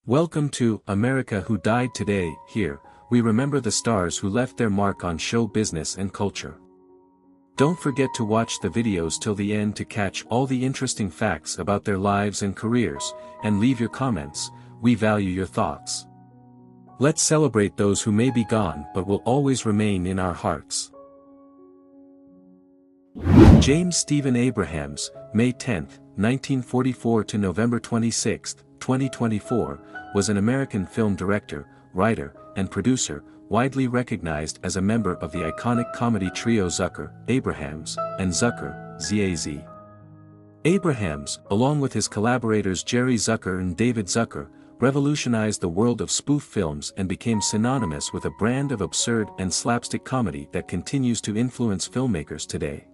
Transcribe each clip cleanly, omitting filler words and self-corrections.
Welcome to America Who Died Today. Here, we remember the stars who left their mark on show business and culture. Don't forget to watch the videos till the end to catch all the interesting facts about their lives and careers, and leave your comments. We value your thoughts. Let's celebrate those who may be gone but will always remain in our hearts. James Stephen Abrahams, May 10, 1944 to November 26, 2024, was an American film director, writer, and producer, widely recognized as a member of the iconic comedy trio Zucker, Abrahams, and Zucker, Z.A.Z. Abrahams, along with his collaborators Jerry Zucker and David Zucker, revolutionized the world of spoof films and became synonymous with a brand of absurd and slapstick comedy that continues to influence filmmakers today.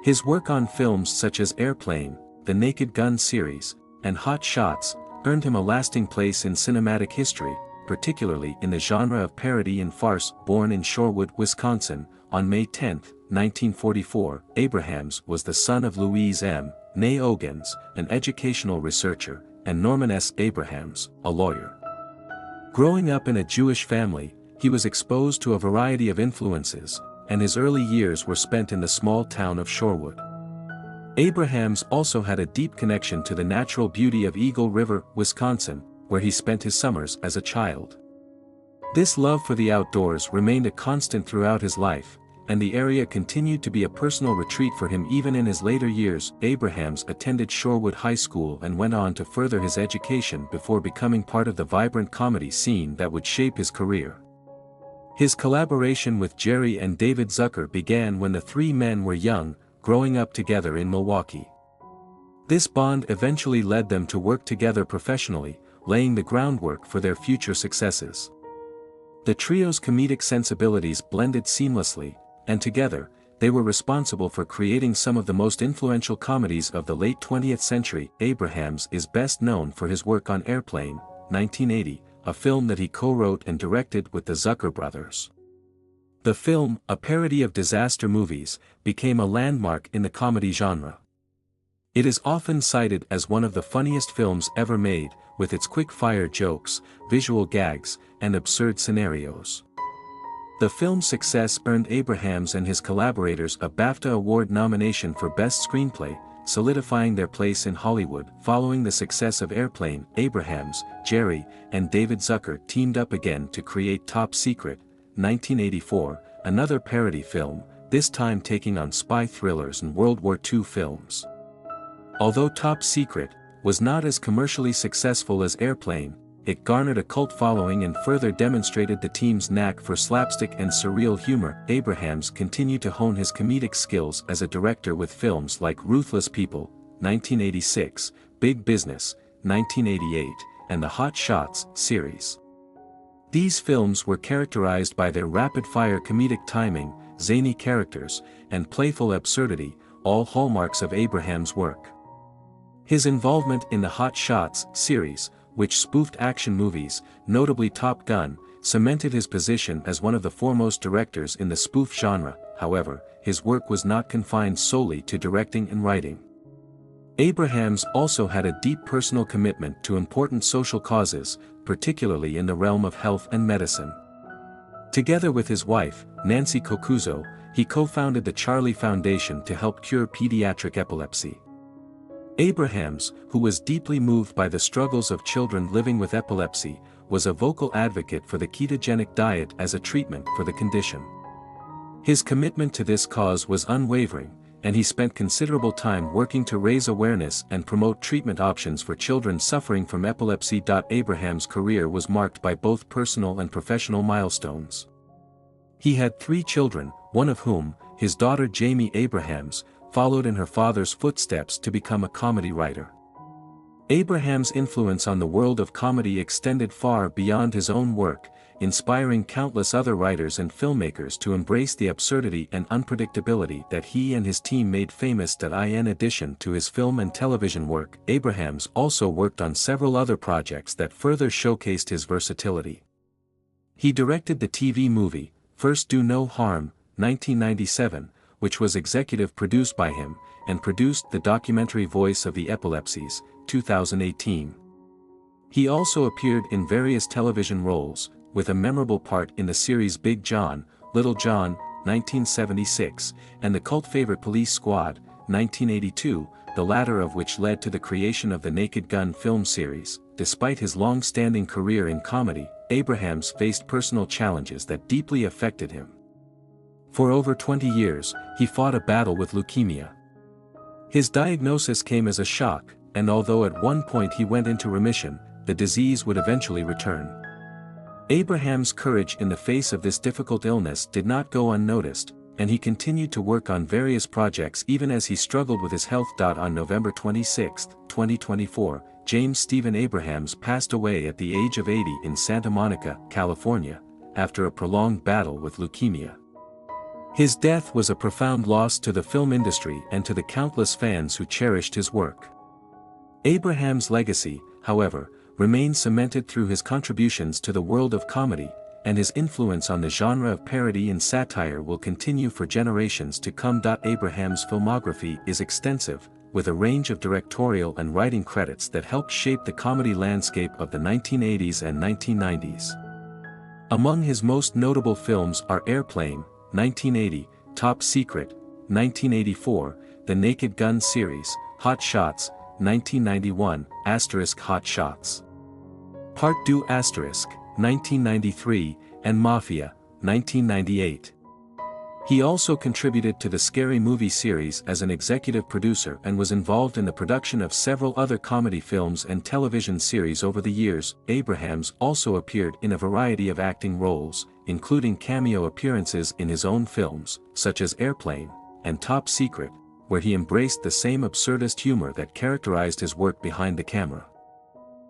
His work on films such as Airplane, the Naked Gun series, and Hot Shots, earned him a lasting place in cinematic history, particularly in the genre of parody and farce. Born in Shorewood, Wisconsin, on May 10, 1944, Abrahams was the son of Louise M. née Ogans, an educational researcher, and Norman S. Abrahams, a lawyer. Growing up in a Jewish family, he was exposed to a variety of influences, and his early years were spent in the small town of Shorewood. Abrahams also had a deep connection to the natural beauty of Eagle River, Wisconsin, where he spent his summers as a child. This love for the outdoors remained a constant throughout his life, and the area continued to be a personal retreat for him even in his later years. Abrahams attended Shorewood High School and went on to further his education before becoming part of the vibrant comedy scene that would shape his career. His collaboration with Jerry and David Zucker began when the three men were young, growing up together in Milwaukee. This bond eventually led them to work together professionally, laying the groundwork for their future successes. The trio's comedic sensibilities blended seamlessly, and together, they were responsible for creating some of the most influential comedies of the late 20th century. Abrahams is best known for his work on Airplane, 1980, a film that he co-wrote and directed with the Zucker brothers. The film, a parody of disaster movies, became a landmark in the comedy genre. It is often cited as one of the funniest films ever made, with its quick-fire jokes, visual gags, and absurd scenarios. The film's success earned Abrahams and his collaborators a BAFTA Award nomination for Best Screenplay, solidifying their place in Hollywood. Following the success of Airplane, Abrahams, Jerry, and David Zucker teamed up again to create Top Secret, 1984, another parody film, this time taking on spy thrillers and World War II films. Although Top Secret was not as commercially successful as Airplane, it garnered a cult following and further demonstrated the team's knack for slapstick and surreal humor. Abrahams continued to hone his comedic skills as a director with films like Ruthless People, 1986, Big Business, 1988, and the Hot Shots series. These films were characterized by their rapid-fire comedic timing, zany characters, and playful absurdity, all hallmarks of Abrahams' work. His involvement in the Hot Shots series, which spoofed action movies, notably Top Gun, cemented his position as one of the foremost directors in the spoof genre. However, his work was not confined solely to directing and writing. Abrahams also had a deep personal commitment to important social causes, particularly in the realm of health and medicine. Together with his wife, Nancy Kokuzo, he co-founded the Charlie Foundation to help cure pediatric epilepsy. Abrahams, who was deeply moved by the struggles of children living with epilepsy, was a vocal advocate for the ketogenic diet as a treatment for the condition. His commitment to this cause was unwavering, and he spent considerable time working to raise awareness and promote treatment options for children suffering from epilepsy. Abrahams' career was marked by both personal and professional milestones. He had 3 children, one of whom, his daughter Jamie Abrahams, followed in her father's footsteps to become a comedy writer. Abrahams' influence on the world of comedy extended far beyond his own work, inspiring countless other writers and filmmakers to embrace the absurdity and unpredictability that he and his team made famous. In addition to his film and television work, Abrahams also worked on several other projects that further showcased his versatility. He directed the TV movie, First Do No Harm, 1997, which was executive produced by him, and produced the documentary Voice of the Epilepsies, 2018. He also appeared in various television roles, with a memorable part in the series Big John, Little John, 1976, and the cult favorite Police Squad, 1982, the latter of which led to the creation of the Naked Gun film series. Despite his long-standing career in comedy, Abrahams faced personal challenges that deeply affected him. For over 20 years, he fought a battle with leukemia. His diagnosis came as a shock, and although at one point he went into remission, the disease would eventually return. Abraham's courage in the face of this difficult illness did not go unnoticed, and he continued to work on various projects even as he struggled with his health. On November 26, 2024, James Stephen Abrahams passed away at the age of 80 in Santa Monica, California, after a prolonged battle with leukemia. His death was a profound loss to the film industry and to the countless fans who cherished his work. Abraham's legacy, however, remains cemented through his contributions to the world of comedy, and his influence on the genre of parody and satire will continue for generations to come. Abraham's filmography is extensive, with a range of directorial and writing credits that helped shape the comedy landscape of the 1980s and 1990s. Among his most notable films are Airplane, 1980, Top Secret, 1984, the Naked Gun series, Hot Shots, 1991, Hot Shots. Part 2 *, 1993, and Mafia, 1998. He also contributed to the Scary Movie series as an executive producer and was involved in the production of several other comedy films and television series over the years. Abrahams also appeared in a variety of acting roles, including cameo appearances in his own films, such as Airplane and Top Secret, where he embraced the same absurdist humor that characterized his work behind the camera.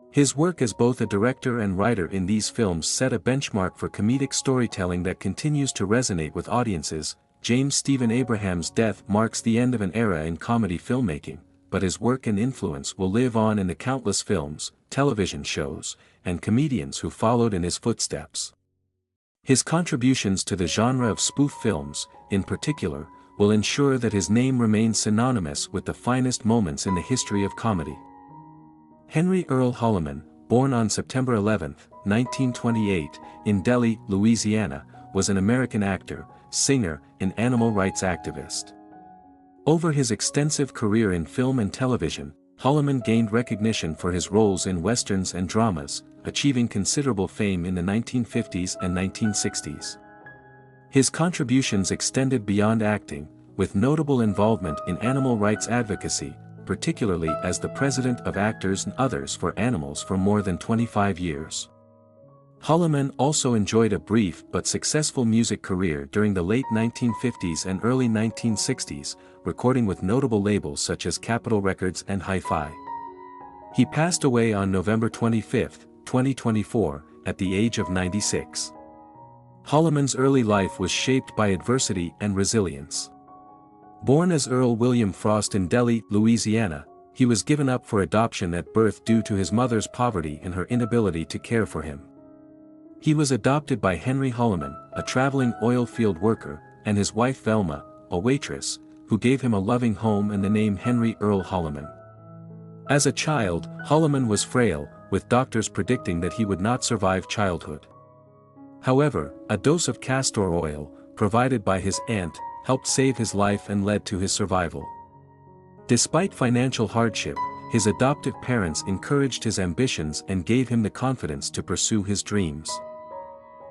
His work as both a director and writer in these films set a benchmark for comedic storytelling that continues to resonate with audiences. James Stephen Abrahams' death marks the end of an era in comedy filmmaking, but his work and influence will live on in the countless films, television shows, and comedians who followed in his footsteps. His contributions to the genre of spoof films, in particular, will ensure that his name remains synonymous with the finest moments in the history of comedy. Henry Earl Holliman, born on September 11, 1928, in Delhi, Louisiana, was an American actor, singer, and animal rights activist. Over his extensive career in film and television, Holliman gained recognition for his roles in westerns and dramas, achieving considerable fame in the 1950s and 1960s. His contributions extended beyond acting, with notable involvement in animal rights advocacy, particularly as the president of Actors and Others for Animals for more than 25 years. Holliman also enjoyed a brief but successful music career during the late 1950s and early 1960s, recording with notable labels such as Capitol Records and Hi-Fi. He passed away on November 25, 2024, at the age of 96. Holliman's early life was shaped by adversity and resilience. Born as Earl William Frost in Delhi, Louisiana, he was given up for adoption at birth due to his mother's poverty and her inability to care for him. He was adopted by Henry Holliman, a traveling oil field worker, and his wife Velma, a waitress, who gave him a loving home and the name Henry Earl Holliman. As a child, Holliman was frail, with doctors predicting that he would not survive childhood. However, a dose of castor oil, provided by his aunt, helped save his life and led to his survival. Despite financial hardship, his adoptive parents encouraged his ambitions and gave him the confidence to pursue his dreams.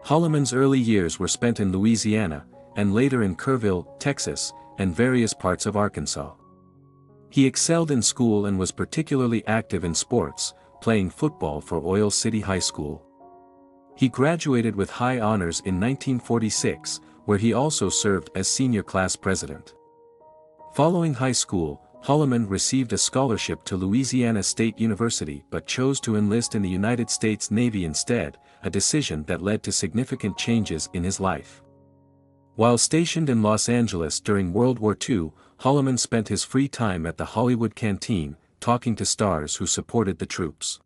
Holliman's early years were spent in Louisiana, and later in Kerrville, Texas, and various parts of Arkansas. He excelled in school and was particularly active in sports, playing football for Oil City High School. He graduated with high honors in 1946, where he also served as senior class president. Following high school, Holliman received a scholarship to Louisiana State University but chose to enlist in the United States Navy instead, a decision that led to significant changes in his life. While stationed in Los Angeles during World War II, Holliman spent his free time at the Hollywood Canteen, talking to stars who supported the troops.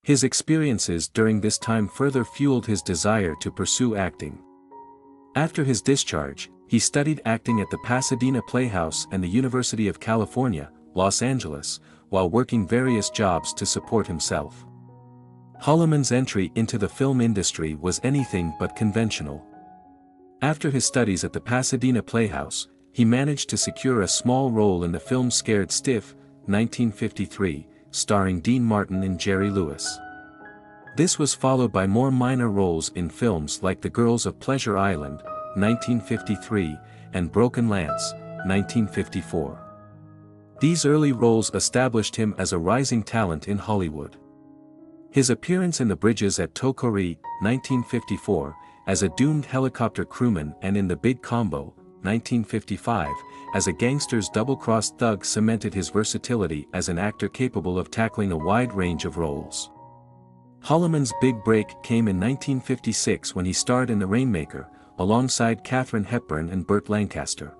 His experiences during this time further fueled his desire to pursue acting. After his discharge, he studied acting at the Pasadena Playhouse and the University of California, Los Angeles, while working various jobs to support himself. Holloman's entry into the film industry was anything but conventional. After his studies at the Pasadena Playhouse, he managed to secure a small role in the film Scared Stiff, 1953, starring Dean Martin and Jerry Lewis. This was followed by more minor roles in films like The Girls of Pleasure Island, 1953, and Broken Lance, 1954. These early roles established him as a rising talent in Hollywood. His appearance in The Bridges at Tokori, 1954, as a doomed helicopter crewman and in The Big Combo, 1955, as a gangster's double-crossed thug cemented his versatility as an actor capable of tackling a wide range of roles. Holloman's big break came in 1956 when he starred in The Rainmaker, alongside Katharine Hepburn and Burt Lancaster.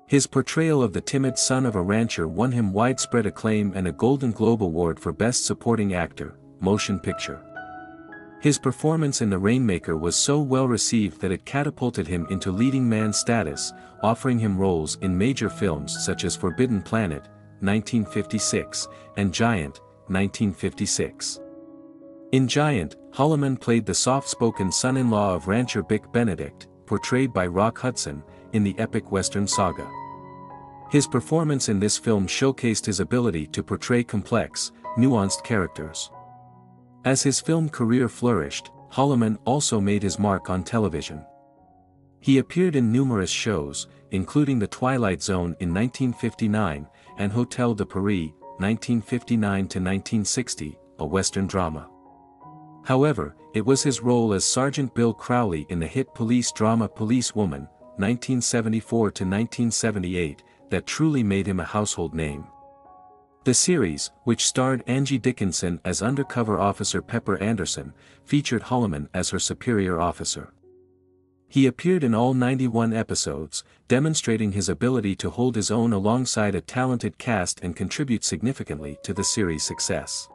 His portrayal of the timid son of a rancher won him widespread acclaim and a Golden Globe Award for Best Supporting Actor, Motion Picture. His performance in The Rainmaker was so well received that it catapulted him into leading man status, offering him roles in major films such as Forbidden Planet, 1956, and Giant, 1956. In Giant, Holloman played the soft-spoken son-in-law of rancher Bick Benedict, portrayed by Rock Hudson, in the epic Western saga. His performance in this film showcased his ability to portray complex, nuanced characters. As his film career flourished, Holloman also made his mark on television. He appeared in numerous shows, including The Twilight Zone in 1959, and Hotel de Paris, 1959–1960, a Western drama. However, it was his role as Sergeant Bill Crowley in the hit police drama Police Woman, 1974–1978, that truly made him a household name. The series, which starred Angie Dickinson as undercover officer Pepper Anderson, featured Holloman as her superior officer. He appeared in all 91 episodes, demonstrating his ability to hold his own alongside a talented cast and contribute significantly to the series' success.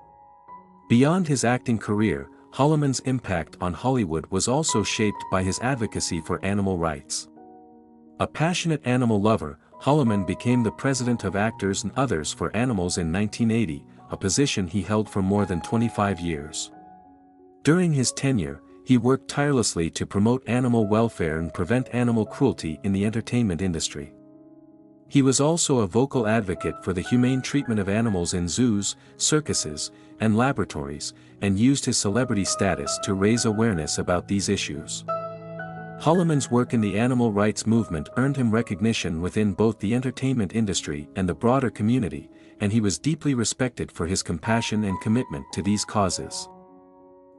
Beyond his acting career, Holloman's impact on Hollywood was also shaped by his advocacy for animal rights. A passionate animal lover, Holloman became the president of Actors and Others for Animals in 1980, a position he held for more than 25 years. During his tenure, he worked tirelessly to promote animal welfare and prevent animal cruelty in the entertainment industry. He was also a vocal advocate for the humane treatment of animals in zoos, circuses, and laboratories, and used his celebrity status to raise awareness about these issues. Holloman's work in the animal rights movement earned him recognition within both the entertainment industry and the broader community, and he was deeply respected for his compassion and commitment to these causes.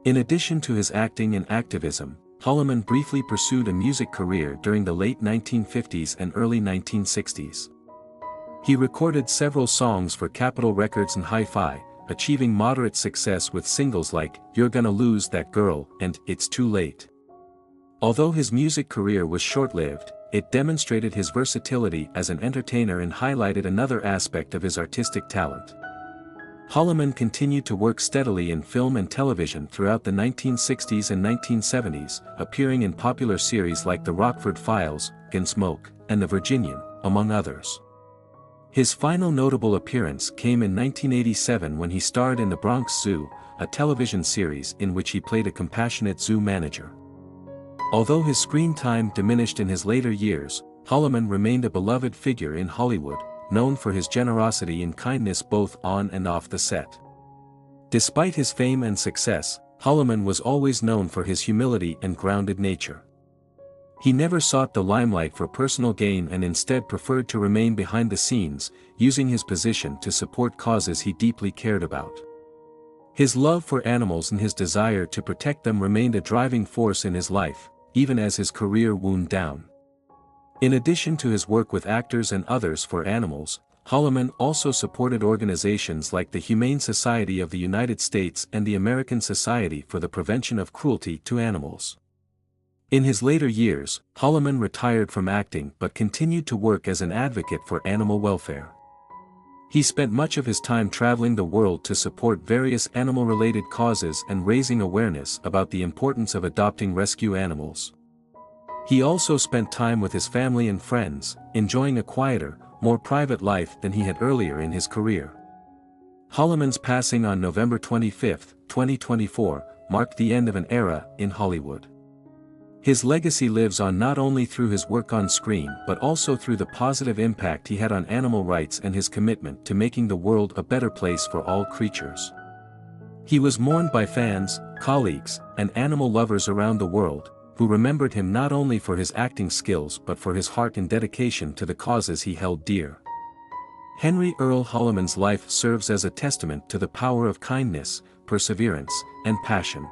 In addition to his acting and activism, Holloman briefly pursued a music career during the late 1950s and early 1960s. He recorded several songs for Capitol Records and Hi-Fi, achieving moderate success with singles like You're Gonna Lose That Girl and It's Too Late. Although his music career was short-lived, it demonstrated his versatility as an entertainer and highlighted another aspect of his artistic talent. Holloman continued to work steadily in film and television throughout the 1960s and 1970s, appearing in popular series like The Rockford Files, Gunsmoke, and The Virginian, among others. His final notable appearance came in 1987 when he starred in The Bronx Zoo, a television series in which he played a compassionate zoo manager. Although his screen time diminished in his later years, Holloman remained a beloved figure in Hollywood, known for his generosity and kindness both on and off the set. Despite his fame and success, Holloman was always known for his humility and grounded nature. He never sought the limelight for personal gain and instead preferred to remain behind the scenes, using his position to support causes he deeply cared about. His love for animals and his desire to protect them remained a driving force in his life, even as his career wound down. In addition to his work with Actors and Others for Animals, Holloman also supported organizations like the Humane Society of the United States and the American Society for the Prevention of Cruelty to Animals. In his later years, Holloman retired from acting but continued to work as an advocate for animal welfare. He spent much of his time traveling the world to support various animal-related causes and raising awareness about the importance of adopting rescue animals. He also spent time with his family and friends, enjoying a quieter, more private life than he had earlier in his career. Holloman's passing on November 25, 2024, marked the end of an era in Hollywood. His legacy lives on not only through his work on screen but also through the positive impact he had on animal rights and his commitment to making the world a better place for all creatures. He was mourned by fans, colleagues, and animal lovers around the world, who remembered him not only for his acting skills but for his heart and dedication to the causes he held dear. Henry Earl Holloman's life serves as a testament to the power of kindness, perseverance, and passion.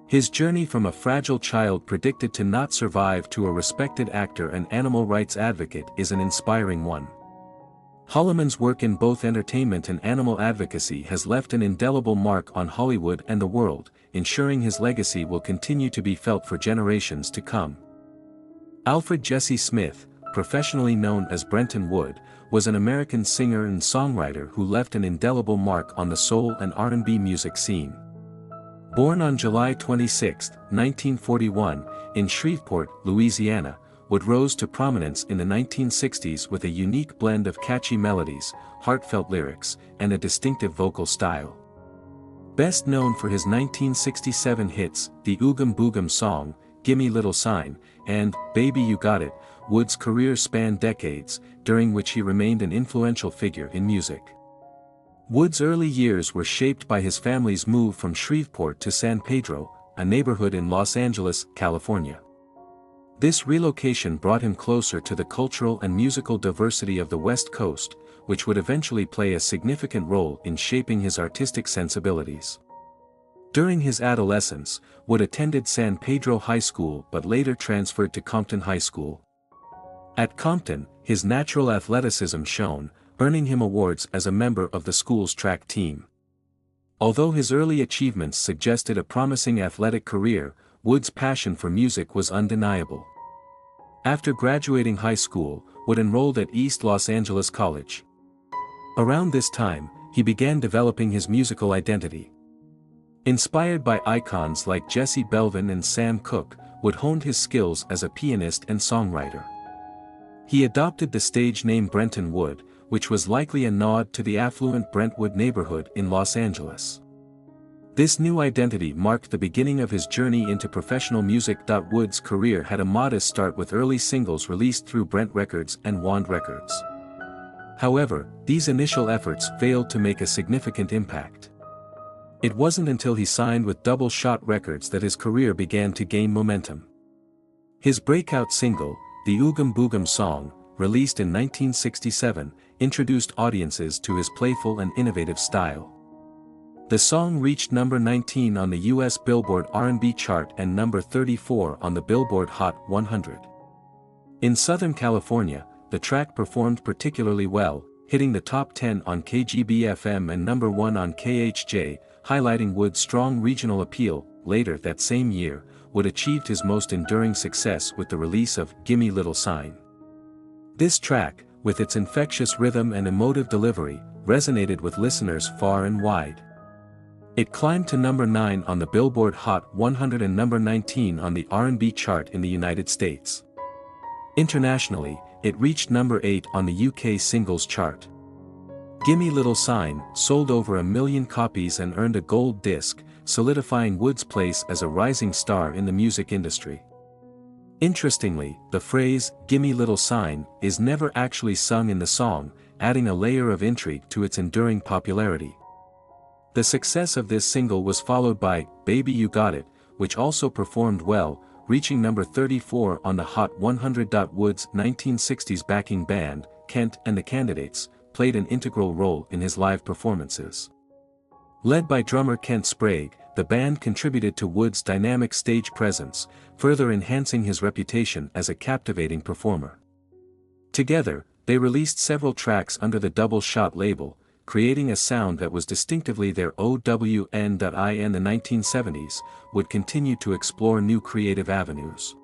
His journey from a fragile child predicted to not survive to a respected actor and animal rights advocate is an inspiring one. Holloman's work in both entertainment and animal advocacy has left an indelible mark on Hollywood and the world, ensuring his legacy will continue to be felt for generations to come. Alfred Jesse Smith, professionally known as Brenton Wood, was an American singer and songwriter who left an indelible mark on the soul and R&B music scene. Born on July 26, 1941, in Shreveport, Louisiana, Wood rose to prominence in the 1960s with a unique blend of catchy melodies, heartfelt lyrics, and a distinctive vocal style. Best known for his 1967 hits, the Oogum Boogum song, Gimme Little Sign, and Baby You Got It, Wood's career spanned decades, during which he remained an influential figure in music. Wood's early years were shaped by his family's move from Shreveport to San Pedro, a neighborhood in Los Angeles, California. This relocation brought him closer to the cultural and musical diversity of the West Coast, which would eventually play a significant role in shaping his artistic sensibilities. During his adolescence, Wood attended San Pedro High School but later transferred to Compton High School. At Compton, his natural athleticism shone, earning him awards as a member of the school's track team. Although his early achievements suggested a promising athletic career, Wood's passion for music was undeniable. After graduating high school, Wood enrolled at East Los Angeles College. Around this time, he began developing his musical identity. Inspired by icons like Jesse Belvin and Sam Cooke, Wood honed his skills as a pianist and songwriter. He adopted the stage name Brenton Wood, which was likely a nod to the affluent Brentwood neighborhood in Los Angeles. This new identity marked the beginning of his journey into professional music. Wood's career had a modest start with early singles released through Brent Records and Wand Records. However, these initial efforts failed to make a significant impact. It wasn't until he signed with Double Shot Records that his career began to gain momentum. His breakout single, the Oogum Boogum song, released in 1967, introduced audiences to his playful and innovative style. The song reached number 19 on the U.S. Billboard R&B chart and number 34 on the Billboard Hot 100. In Southern California, the track performed particularly well, hitting the top 10 on KGB-FM and number 1 on KHJ, highlighting Wood's strong regional appeal. Later that same year, Wood achieved his most enduring success with the release of Gimme Little Sign. This track, with its infectious rhythm and emotive delivery, resonated with listeners far and wide. It climbed to number 9 on the Billboard Hot 100 and number 19 on the R&B chart in the United States. Internationally, it reached number 8 on the UK singles chart. Gimme Little Sign sold over 1 million copies and earned a gold disc, solidifying Wood's place as a rising star in the music industry. Interestingly, the phrase, "Gimme Little Sign," is never actually sung in the song, adding a layer of intrigue to its enduring popularity. The success of this single was followed by Baby You Got It, which also performed well, reaching number 34 on the Hot 100. Wood's 1960s backing band, Kent and the Candidates, played an integral role in his live performances. Led by drummer Kent Sprague, the band contributed to Wood's dynamic stage presence, further enhancing his reputation as a captivating performer. Together, they released several tracks under the Double Shot label, creating a sound that was distinctively their own. In the 1970s, Wood continued to explore new creative avenues.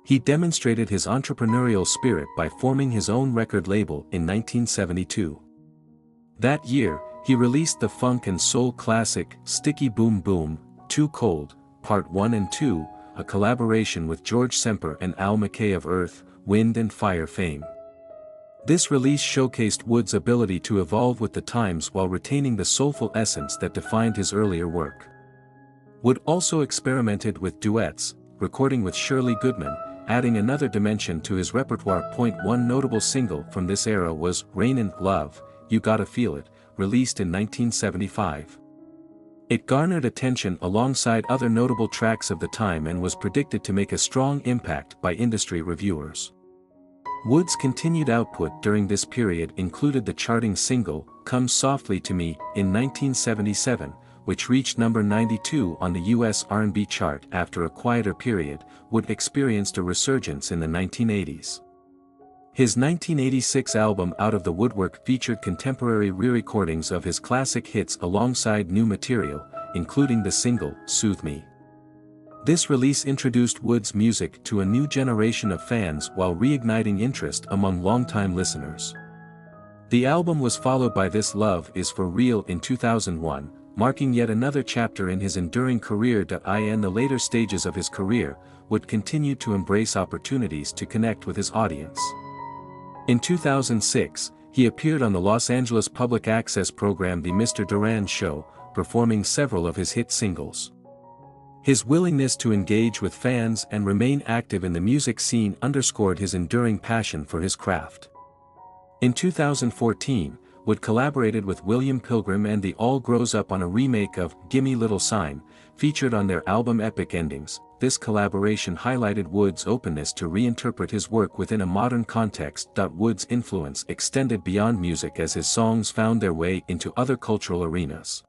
He demonstrated his entrepreneurial spirit by forming his own record label in 1972. That year, he released the funk and soul classic, Sticky Boom Boom, Too Cold, Part 1 and 2, a collaboration with George Semper and Al McKay of Earth, Wind and Fire fame. This release showcased Wood's ability to evolve with the times while retaining the soulful essence that defined his earlier work. Wood also experimented with duets, recording with Shirley Goodman, adding another dimension to his repertoire. One notable single from this era was "Rainin' Love, You Gotta Feel It," released in 1975. It garnered attention alongside other notable tracks of the time and was predicted to make a strong impact by industry reviewers. Wood's continued output during this period included the charting single, "Come Softly to Me," in 1977, which reached number 92 on the US R&B chart. After a quieter period, Wood experienced a resurgence in the 1980s. His 1986 album Out of the Woodwork featured contemporary re-recordings of his classic hits alongside new material, including the single, "Soothe Me." This release introduced Wood's music to a new generation of fans while reigniting interest among longtime listeners. The album was followed by This Love Is For Real in 2001, marking yet another chapter in his enduring career. In the later stages of his career, Wood continued to embrace opportunities to connect with his audience. In 2006, he appeared on the Los Angeles public access program The Mr. Duran Show, performing several of his hit singles. His willingness to engage with fans and remain active in the music scene underscored his enduring passion for his craft. In 2014, Wood collaborated with William Pilgrim and The All Grows Up on a remake of "Gimme Little Sign," featured on their album Epic Endings. This collaboration highlighted Wood's openness to reinterpret his work within a modern context. Wood's influence extended beyond music as his songs found their way into other cultural arenas.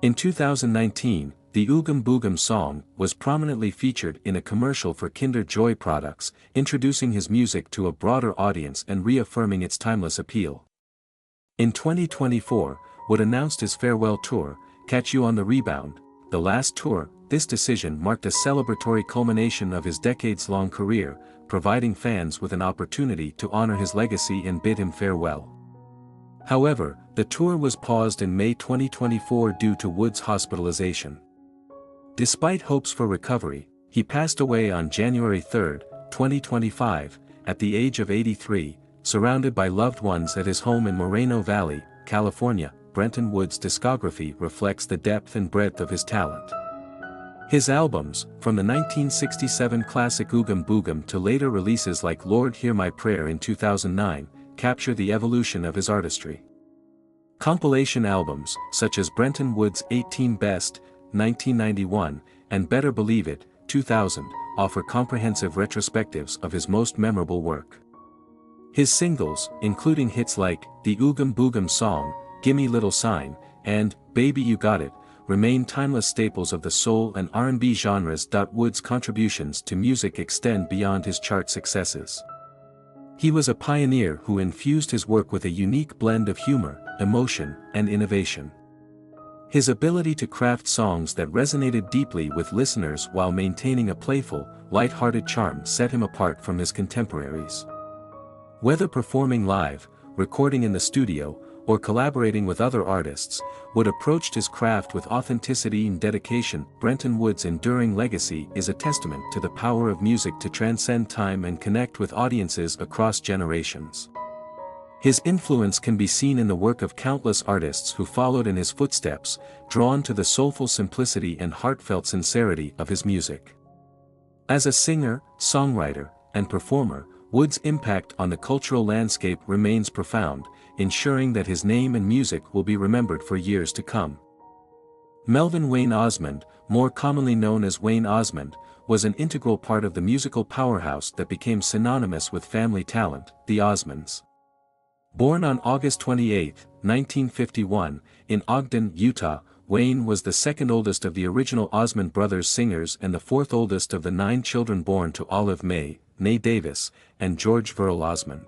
In 2019, the Oogum Boogum song was prominently featured in a commercial for Kinder Joy products, introducing his music to a broader audience and reaffirming its timeless appeal. In 2024, Wood announced his farewell tour, Catch You on the Rebound, the last tour. This decision marked a celebratory culmination of his decades-long career, providing fans with an opportunity to honor his legacy and bid him farewell. However, the tour was paused in May 2024 due to Wood's hospitalization. Despite hopes for recovery, he passed away on January 3, 2025, at the age of 83, surrounded by loved ones at his home in Moreno Valley, California. Brenton Wood's discography reflects the depth and breadth of his talent. His albums, from the 1967 classic Oogum Boogum to later releases like Lord Hear My Prayer in 2009, capture the evolution of his artistry. Compilation albums, such as Brenton Wood's 18 Best, 1991, and Better Believe It, 2000, offer comprehensive retrospectives of his most memorable work. His singles, including hits like the Oogum Boogum song, Gimme Little Sign, and Baby You Got It, remain timeless staples of the soul and R&B genres. Wood's contributions to music extend beyond his chart successes. He was a pioneer who infused his work with a unique blend of humor, emotion, and innovation. His ability to craft songs that resonated deeply with listeners while maintaining a playful, light-hearted charm set him apart from his contemporaries. Whether performing live, recording in the studio, or collaborating with other artists, Wood approached his craft with authenticity and dedication. Brenton Wood's enduring legacy is a testament to the power of music to transcend time and connect with audiences across generations. His influence can be seen in the work of countless artists who followed in his footsteps, drawn to the soulful simplicity and heartfelt sincerity of his music. As a singer, songwriter, and performer, Wood's impact on the cultural landscape remains profound, ensuring that his name and music will be remembered for years to come. Melvin Wayne Osmond, more commonly known as Wayne Osmond, was an integral part of the musical powerhouse that became synonymous with family talent, the Osmonds. Born on August 28, 1951, in Ogden, Utah, Wayne was the second oldest of the original Osmond Brothers singers and the fourth oldest of the 9 children born to Olive May, née Davis, and George Verrill Osmond.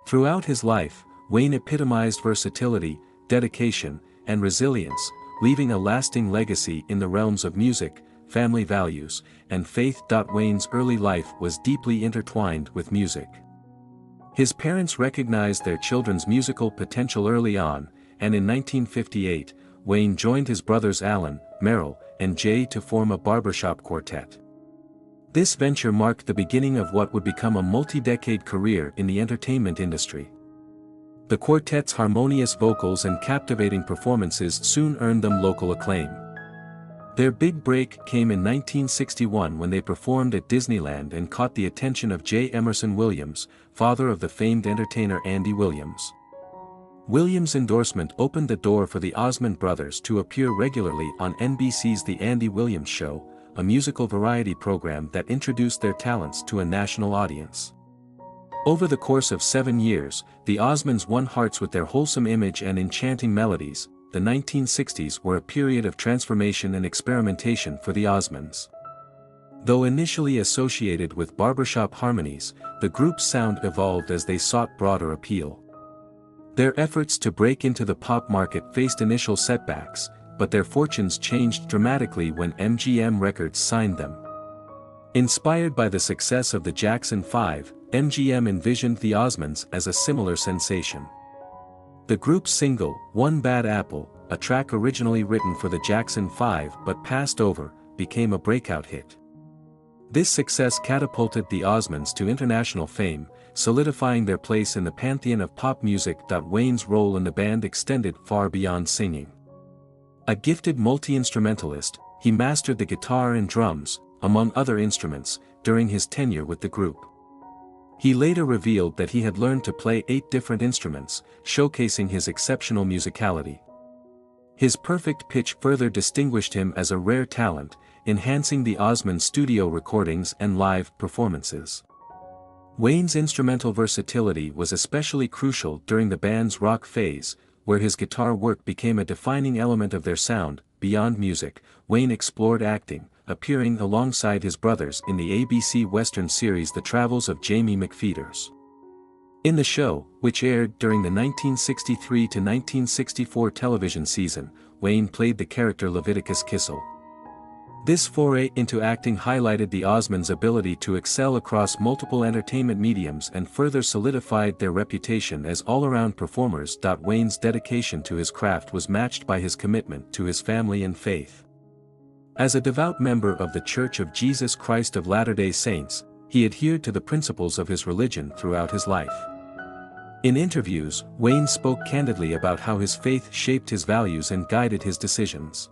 Throughout his life, Wayne epitomized versatility, dedication, and resilience, leaving a lasting legacy in the realms of music, family values, and faith. Wayne's early life was deeply intertwined with music. His parents recognized their children's musical potential early on, and in 1958, Wayne joined his brothers Alan, Merrill, and Jay to form a barbershop quartet. This venture marked the beginning of what would become a multi-decade career in the entertainment industry. The quartet's harmonious vocals and captivating performances soon earned them local acclaim. Their big break came in 1961 when they performed at Disneyland and caught the attention of J. Emerson Williams, father of the famed entertainer Andy Williams. Williams' endorsement opened the door for the Osmond brothers to appear regularly on NBC's The Andy Williams Show, a musical variety program that introduced their talents to a national audience. Over the course of 7 years, the Osmonds won hearts with their wholesome image and enchanting melodies. The 1960s were a period of transformation and experimentation for the Osmonds. Though initially associated with barbershop harmonies, the group's sound evolved as they sought broader appeal. Their efforts to break into the pop market faced initial setbacks, but their fortunes changed dramatically when MGM Records signed them. Inspired by the success of the Jackson 5, MGM envisioned the Osmonds as a similar sensation. The group's single, One Bad Apple, a track originally written for the Jackson 5 but passed over, became a breakout hit. This success catapulted the Osmonds to international fame, solidifying their place in the pantheon of pop music. Wayne's role in the band extended far beyond singing. A gifted multi-instrumentalist, he mastered the guitar and drums, among other instruments, during his tenure with the group. He later revealed that he had learned to play 8 different instruments, showcasing his exceptional musicality. His perfect pitch further distinguished him as a rare talent, enhancing the Osmond studio recordings and live performances. Wayne's instrumental versatility was especially crucial during the band's rock phase, where his guitar work became a defining element of their sound. Beyond music, Wayne explored acting, appearing alongside his brothers in the ABC Western series The Travels of Jamie McPheeters. In the show, which aired during the 1963 to 1964 television season, Wayne played the character Leviticus Kissel. This foray into acting highlighted the Osmonds' ability to excel across multiple entertainment mediums and further solidified their reputation as all-around performers. Wayne's dedication to his craft was matched by his commitment to his family and faith. As a devout member of the Church of Jesus Christ of Latter-day Saints, he adhered to the principles of his religion throughout his life. In interviews, Wayne spoke candidly about how his faith shaped his values and guided his decisions.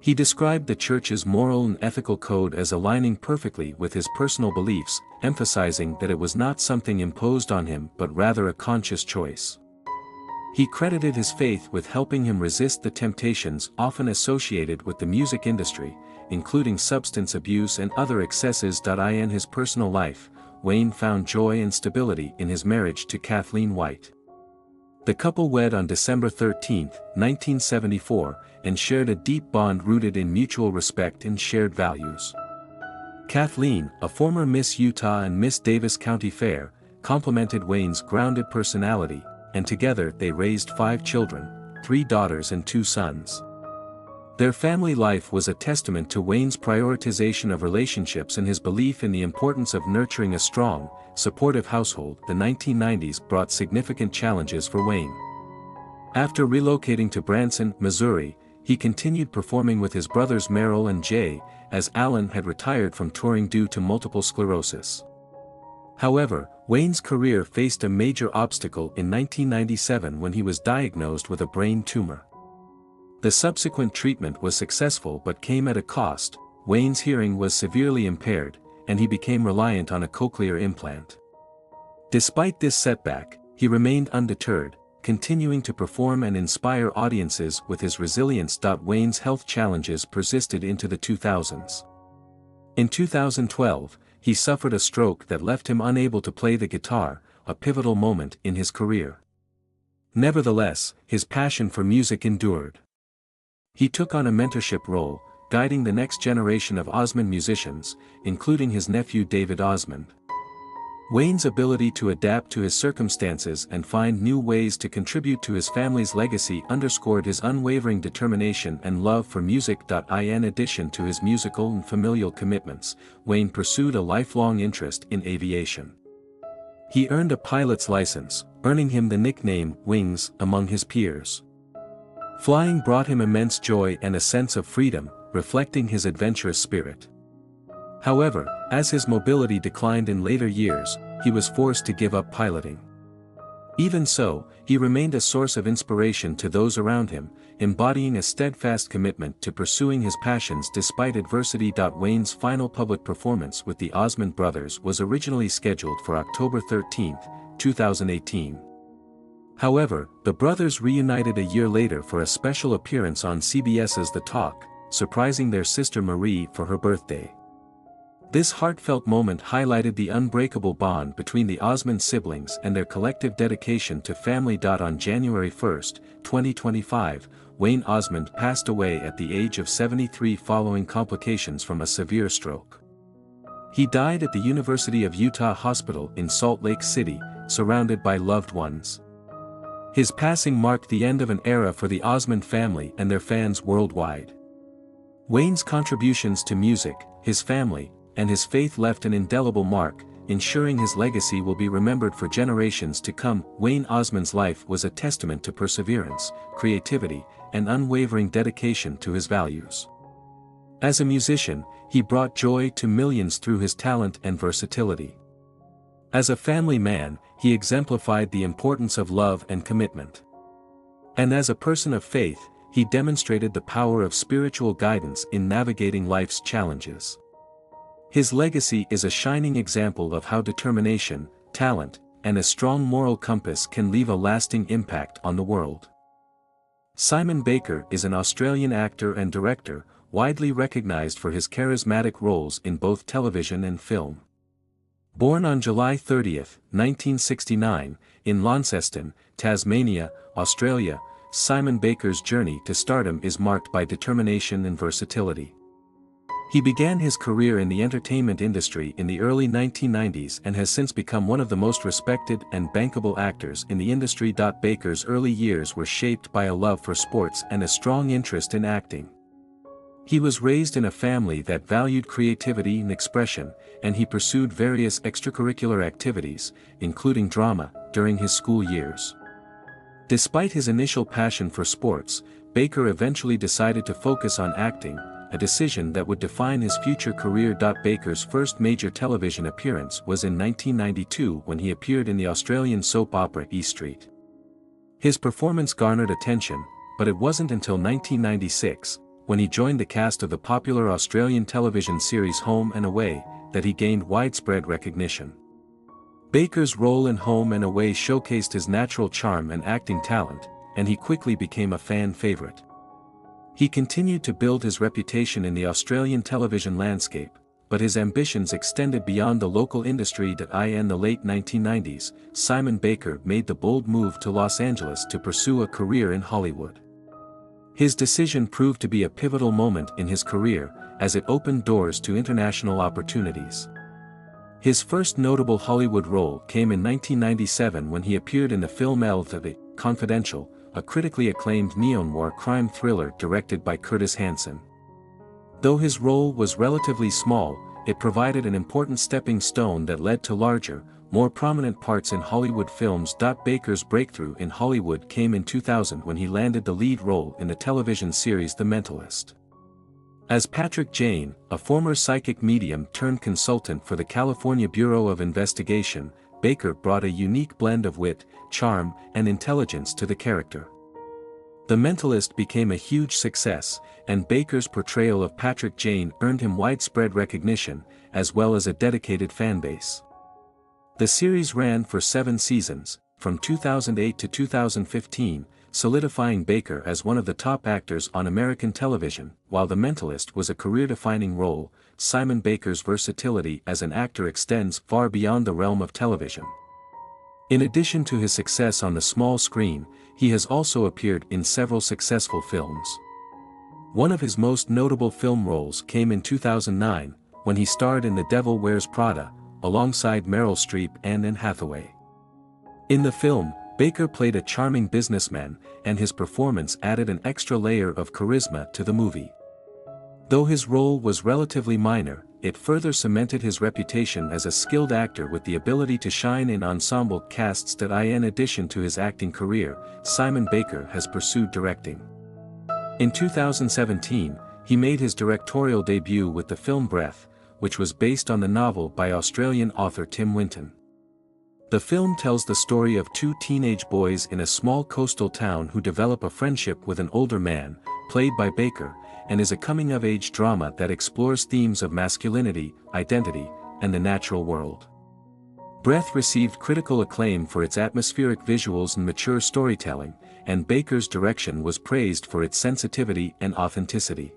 He described the church's moral and ethical code as aligning perfectly with his personal beliefs, emphasizing that it was not something imposed on him but rather a conscious choice. He credited his faith with helping him resist the temptations often associated with the music industry, including substance abuse and other excesses. In his personal life, Wayne found joy and stability in his marriage to Kathleen White. The couple wed on December 13, 1974, and shared a deep bond rooted in mutual respect and shared values. Kathleen, a former Miss Utah and Miss Davis County Fair, complimented Wayne's grounded personality, and together they raised 5 children, 3 daughters and 2 sons. Their family life was a testament to Wayne's prioritization of relationships and his belief in the importance of nurturing a strong, supportive household. The 1990s brought significant challenges for Wayne. After relocating to Branson, Missouri, he continued performing with his brothers Merrill and Jay, as Alan had retired from touring due to multiple sclerosis. However, Wayne's career faced a major obstacle in 1997 when he was diagnosed with a brain tumor. The subsequent treatment was successful but came at a cost. Wayne's hearing was severely impaired, and he became reliant on a cochlear implant. Despite this setback, he remained undeterred, continuing to perform and inspire audiences with his resilience. Wayne's health challenges persisted into the 2000s. In 2012, he suffered a stroke that left him unable to play the guitar, a pivotal moment in his career. Nevertheless, his passion for music endured. He took on a mentorship role, guiding the next generation of Osmond musicians, including his nephew David Osmond. Wayne's ability to adapt to his circumstances and find new ways to contribute to his family's legacy underscored his unwavering determination and love for music. In addition to his musical and familial commitments, Wayne pursued a lifelong interest in aviation. He earned a pilot's license, earning him the nickname Wings among his peers. Flying brought him immense joy and a sense of freedom, reflecting his adventurous spirit. However, as his mobility declined in later years, he was forced to give up piloting. Even so, he remained a source of inspiration to those around him, embodying a steadfast commitment to pursuing his passions despite adversity. Wayne's final public performance with the Osmond brothers was originally scheduled for October 13, 2018. However, the brothers reunited a year later for a special appearance on CBS's The Talk, surprising their sister Marie for her birthday. This heartfelt moment highlighted the unbreakable bond between the Osmond siblings and their collective dedication to family. On January 1, 2025, Wayne Osmond passed away at the age of 73 following complications from a severe stroke. He died at the University of Utah Hospital in Salt Lake City, surrounded by loved ones. His passing marked the end of an era for the Osmond family and their fans worldwide. Wayne's contributions to music, his family, and his faith left an indelible mark, ensuring his legacy will be remembered for generations to come. Wayne Osmond's life was a testament to perseverance, creativity, and unwavering dedication to his values. As a musician, he brought joy to millions through his talent and versatility. As a family man, he exemplified the importance of love and commitment. And as a person of faith, he demonstrated the power of spiritual guidance in navigating life's challenges. His legacy is a shining example of how determination, talent, and a strong moral compass can leave a lasting impact on the world. Simon Baker is an Australian actor and director, widely recognized for his charismatic roles in both television and film. Born on July 30, 1969, in Launceston, Tasmania, Australia, Simon Baker's journey to stardom is marked by determination and versatility. He began his career in the entertainment industry in the early 1990s and has since become one of the most respected and bankable actors in the industry. Baker's early years were shaped by a love for sports and a strong interest in acting. He was raised in a family that valued creativity and expression, and he pursued various extracurricular activities, including drama, during his school years. Despite his initial passion for sports, Baker eventually decided to focus on acting, a decision that would define his future career. Baker's first major television appearance was in 1992 when he appeared in the Australian soap opera E Street. His performance garnered attention, but it wasn't until 1996, when he joined the cast of the popular Australian television series Home and Away, that he gained widespread recognition. Baker's role in Home and Away showcased his natural charm and acting talent, and he quickly became a fan favorite. He continued to build his reputation in the Australian television landscape, but his ambitions extended beyond the local industry. In the late 1990s, Simon Baker made the bold move to Los Angeles to pursue a career in Hollywood. His decision proved to be a pivotal moment in his career, as it opened doors to international opportunities. His first notable Hollywood role came in 1997 when he appeared in the film The Confidential, a critically acclaimed neo-noir crime thriller directed by Curtis Hanson. Though his role was relatively small, it provided an important stepping stone that led to larger, more prominent parts in Hollywood films. Baker's breakthrough in Hollywood came in 2000 when he landed the lead role in the television series The Mentalist. As Patrick Jane, a former psychic medium turned consultant for the California Bureau of Investigation, Baker brought a unique blend of wit, charm, and intelligence to the character. The Mentalist became a huge success, and Baker's portrayal of Patrick Jane earned him widespread recognition, as well as a dedicated fanbase. The series ran for 7 seasons, from 2008 to 2015, solidifying Baker as one of the top actors on American television. While The Mentalist was a career-defining role, Simon Baker's versatility as an actor extends far beyond the realm of television. In addition to his success on the small screen, he has also appeared in several successful films. One of his most notable film roles came in 2009, when he starred in The Devil Wears Prada, alongside Meryl Streep and Anne Hathaway. In the film, Baker played a charming businessman, and his performance added an extra layer of charisma to the movie. Though his role was relatively minor, it further cemented his reputation as a skilled actor with the ability to shine in ensemble casts. In addition to his acting career, Simon Baker has pursued directing. In 2017, he made his directorial debut with the film Breath, which was based on the novel by Australian author Tim Winton. The film tells the story of two teenage boys in a small coastal town who develop a friendship with an older man, played by Baker, and is a coming-of-age drama that explores themes of masculinity, identity, and the natural world. Breath received critical acclaim for its atmospheric visuals and mature storytelling, and Baker's direction was praised for its sensitivity and authenticity.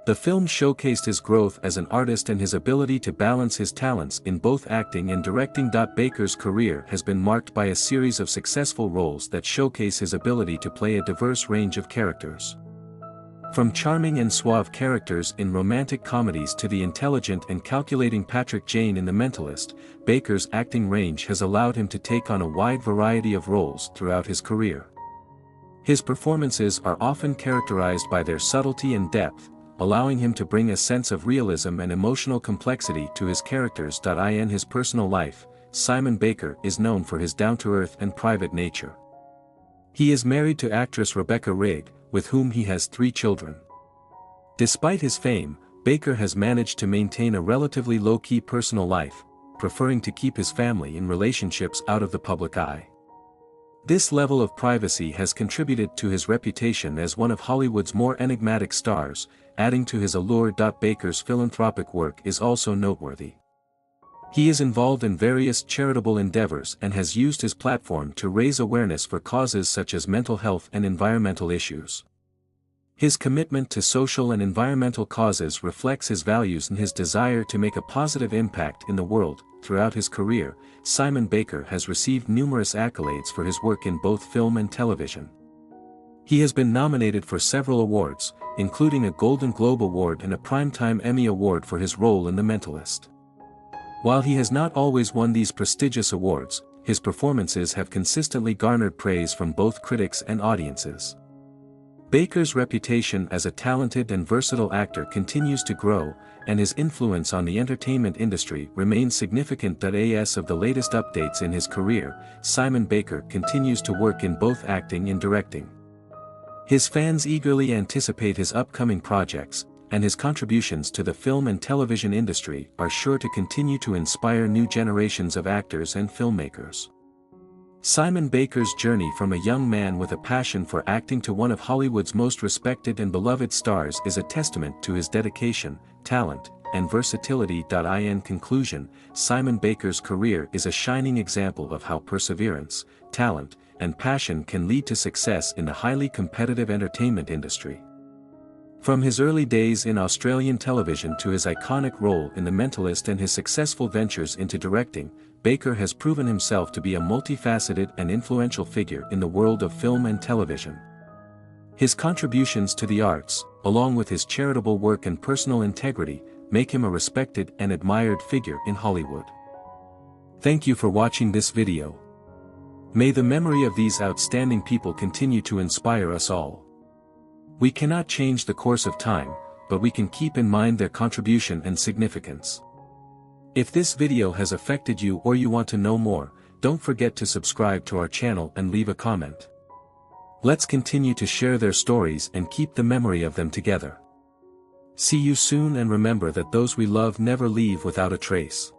The film showcased his growth as an artist and his ability to balance his talents in both acting and directing. Baker's career has been marked by a series of successful roles that showcase his ability to play a diverse range of characters. From charming and suave characters in romantic comedies to the intelligent and calculating Patrick Jane in The Mentalist, Baker's acting range has allowed him to take on a wide variety of roles throughout his career. His performances are often characterized by their subtlety and depth, allowing him to bring a sense of realism and emotional complexity to his characters. In his personal life, Simon Baker is known for his down-to-earth and private nature. He is married to actress Rebecca Rigg, with whom he has 3 children. Despite his fame, Baker has managed to maintain a relatively low-key personal life, preferring to keep his family and relationships out of the public eye. This level of privacy has contributed to his reputation as one of Hollywood's more enigmatic stars, adding to his allure. Baker's philanthropic work is also noteworthy. He is involved in various charitable endeavors and has used his platform to raise awareness for causes such as mental health and environmental issues. His commitment to social and environmental causes reflects his values and his desire to make a positive impact in the world. Throughout his career, Simon Baker has received numerous accolades for his work in both film and television. He has been nominated for several awards, including a Golden Globe Award and a Primetime Emmy Award for his role in The Mentalist. While he has not always won these prestigious awards, his performances have consistently garnered praise from both critics and audiences. Baker's reputation as a talented and versatile actor continues to grow, and his influence on the entertainment industry remains significant. As of the latest updates in his career, Simon Baker continues to work in both acting and directing. His fans eagerly anticipate his upcoming projects, and his contributions to the film and television industry are sure to continue to inspire new generations of actors and filmmakers. Simon Baker's journey from a young man with a passion for acting to one of Hollywood's most respected and beloved stars is a testament to his dedication, talent, and versatility. In conclusion, Simon Baker's career is a shining example of how perseverance, talent, and passion can lead to success in the highly competitive entertainment industry. From his early days in Australian television to his iconic role in The Mentalist and his successful ventures into directing, Baker has proven himself to be a multifaceted and influential figure in the world of film and television. His contributions to the arts, along with his charitable work and personal integrity, make him a respected and admired figure in Hollywood. Thank you for watching this video. May the memory of these outstanding people continue to inspire us all. We cannot change the course of time, but we can keep in mind their contribution and significance. If this video has affected you or you want to know more, don't forget to subscribe to our channel and leave a comment. Let's continue to share their stories and keep the memory of them together. See you soon, and remember that those we love never leave without a trace.